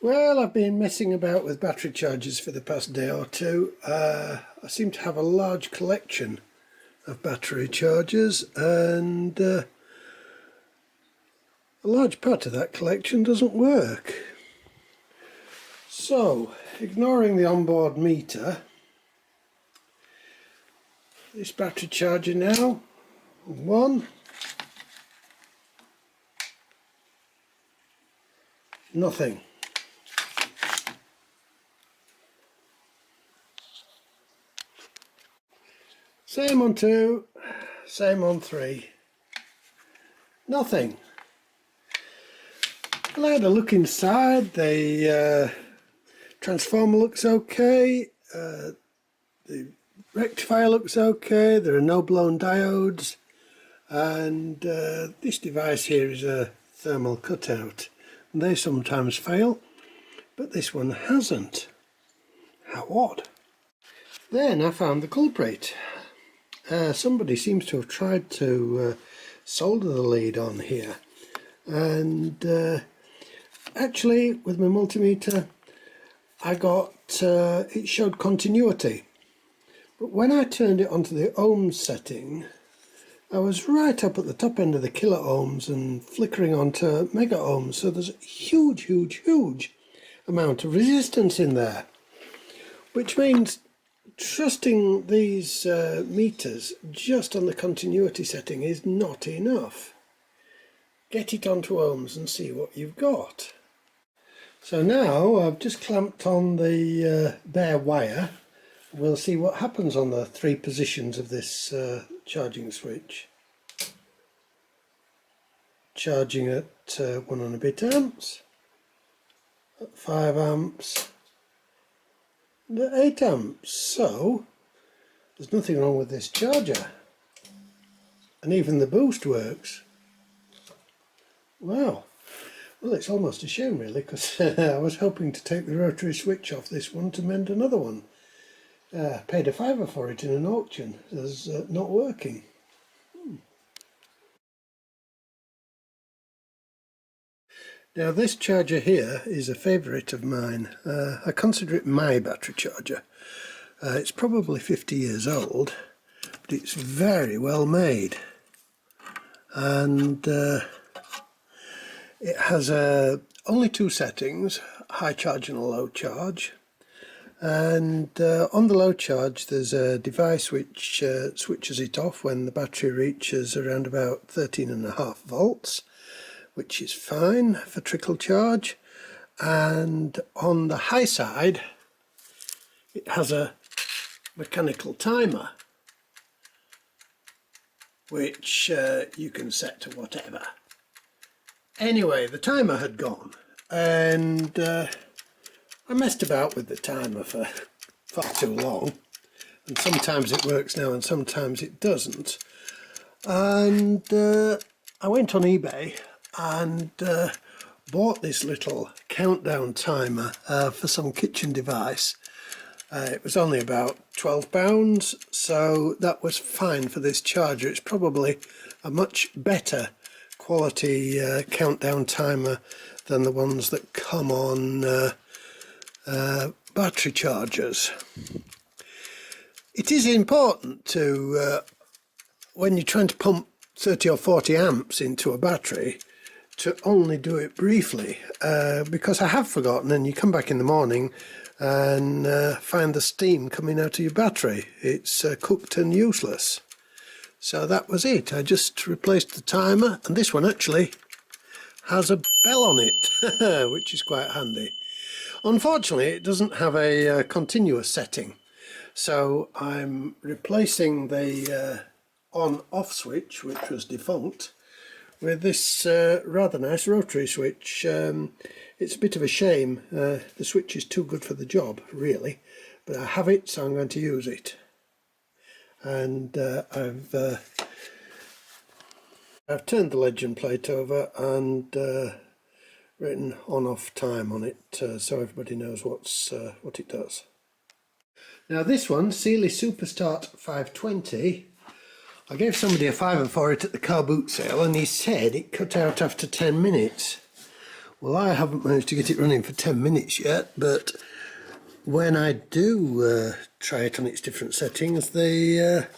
Well, I've been messing about with battery chargers for the past day or two. I seem to have a large collection of battery chargers, and a large part of that collection doesn't work. So, ignoring the onboard meter, this battery charger now, one, nothing. Same on 2, same on 3, nothing. Well, I had a look inside. The transformer looks okay, the rectifier looks okay, there are no blown diodes, and this device here is a thermal cutout. And they sometimes fail, but this one hasn't. How odd. Then I found the culprit. Somebody seems to have tried to solder the lead on here, and actually with my multimeter I got it showed continuity, but when I turned it onto the ohms setting I was right up at the top end of the kilo ohms and flickering onto mega ohms, so there's a huge amount of resistance in there, which means trusting these meters just on the continuity setting is not enough. Get it onto ohms and see what you've got. So now I've just clamped on the bare wire. We'll see what happens on the 3 positions of this charging switch. Charging at 1 and a bit amps, at 5 amps, and at 8 amps. So there's nothing wrong with this charger, and even the boost works. Wow. Well, it's almost a shame really, because I was hoping to take the rotary switch off this one to mend another one. Paid £5 for it in an auction. It's not working. Now this charger here is a favourite of mine. I consider it my battery charger. It's probably 50 years old, but it's very well made. And it has only 2 settings, high charge and a low charge. And on the low charge there's a device which switches it off when the battery reaches around about 13.5 volts, which is fine for trickle charge. And on the high side it has a mechanical timer which you can set to whatever. Anyway, the timer had gone, and I messed about with the timer for far too long, and sometimes it works now and sometimes it doesn't. And I went on eBay and bought this little countdown timer for some kitchen device. It was only about £12, so that was fine for this charger. It's probably a much better quality countdown timer than the ones that come on battery chargers. It is important to, when you're trying to pump 30 or 40 amps into a battery, to only do it briefly, because I have forgotten, and you come back in the morning and find the steam coming out of your battery. It's cooked and useless. So that was it. I just replaced the timer, and this one actually has a bell on it, which is quite handy. Unfortunately, it doesn't have a continuous setting, so I'm replacing the on-off switch, which was defunct, with this rather nice rotary switch. It's a bit of a shame. The switch is too good for the job, really, but I have it, so I'm going to use it. And I've turned the legend plate over and written on-off time on it, so everybody knows what it does. Now this one, Sealy Superstart 520, I gave somebody a £5 for it at the car boot sale, and he said it cut out after 10 minutes. Well, I haven't managed to get it running for 10 minutes yet, but when I do try it on its different settings, the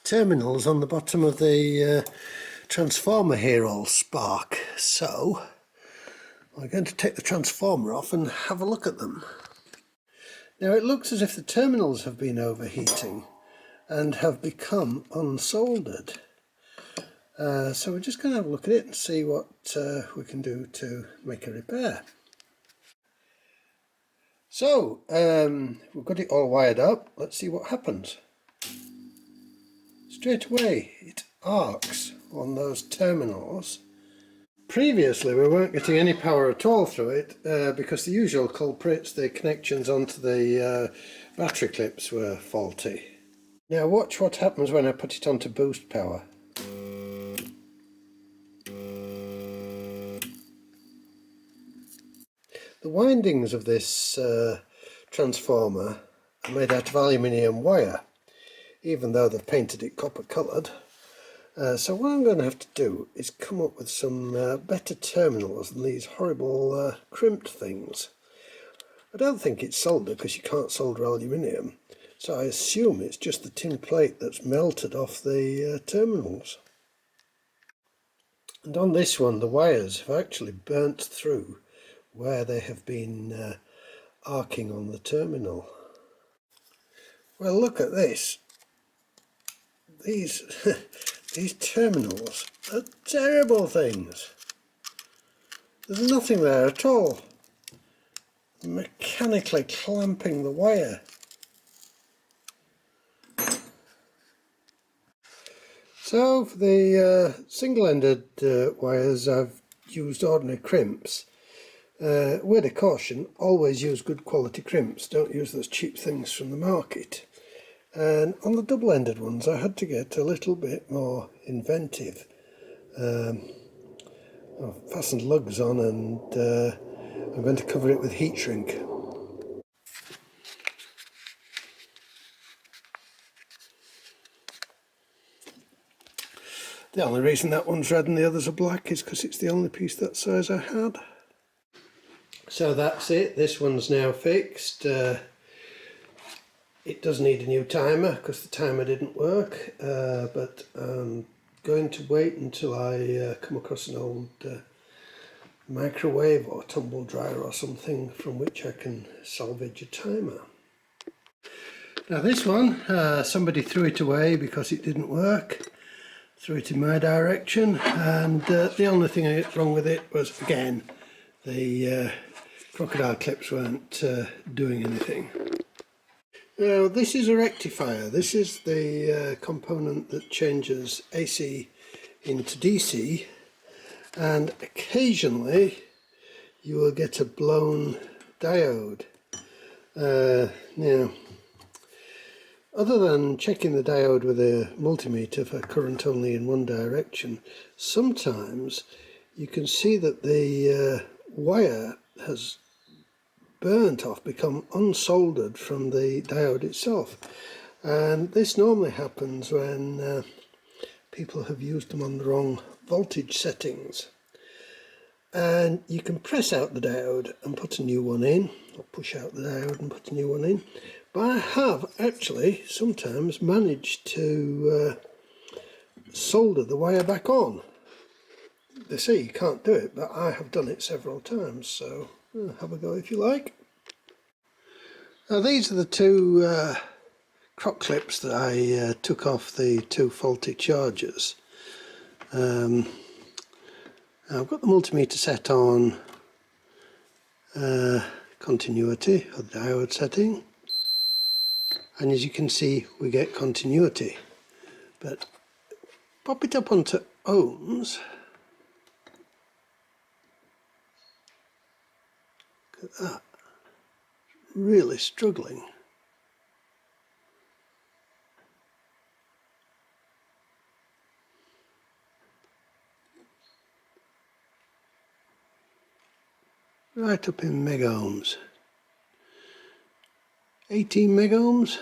terminals on the bottom of the transformer here all spark. So I'm going to take the transformer off and have a look at them. Now it looks as if the terminals have been overheating and have become unsoldered. So we're just going to have a look at it and see what we can do to make a repair. So we've got it all wired up. Let's see what happens. Straight away it arcs on those terminals. Previously we weren't getting any power at all through it because the usual culprits, the connections onto the battery clips, were faulty. Now watch what happens when I put it onto boost power. The windings of this transformer are made out of aluminium wire, even though they've painted it copper coloured. So what I'm going to have to do is come up with some better terminals than these horrible crimped things. I don't think it's solder because you can't solder aluminium, so I assume it's just the tin plate that's melted off the terminals. And on this one the wires have actually burnt through where they have been arcing on the terminal. Well, look at this. These these terminals are terrible things. There's nothing there at all. Mechanically clamping the wire. So for the single-ended wires I've used ordinary crimps. Word of caution, always use good quality crimps, don't use those cheap things from the market. And on the double-ended ones I had to get a little bit more inventive. I've fastened lugs on and I'm going to cover it with heat shrink. The only reason that one's red and the others are black is because it's the only piece that size I had. So that's it, this one's now fixed. It does need a new timer because the timer didn't work, but I'm going to wait until I come across an old microwave or tumble dryer or something from which I can salvage a timer. Now this one, somebody threw it away because it didn't work, threw it in my direction, and the only thing wrong with it was, again, the crocodile clips weren't doing anything. Now this is a rectifier. This is the component that changes AC into DC, and occasionally you will get a blown diode. Now, other than checking the diode with a multimeter for current only in one direction, sometimes you can see that the wire has burnt off, become unsoldered from the diode itself, and this normally happens when people have used them on the wrong voltage settings. And you can press out the diode and put a new one in, or push out the diode and put a new one in, but I have actually sometimes managed to solder the wire back on. They say you can't do it, but I have done it several times, so have a go if you like. Now these are the two croc clips that I took off the two faulty chargers. I've got the multimeter set on continuity, or the diode setting, and as you can see we get continuity, but pop it up onto ohms. Look at that, really struggling. Right up in mega ohms, 18 mega ohms.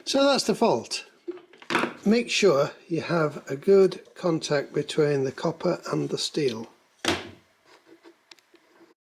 So that's the fault. make sure you have a good contact between the copper and the steel.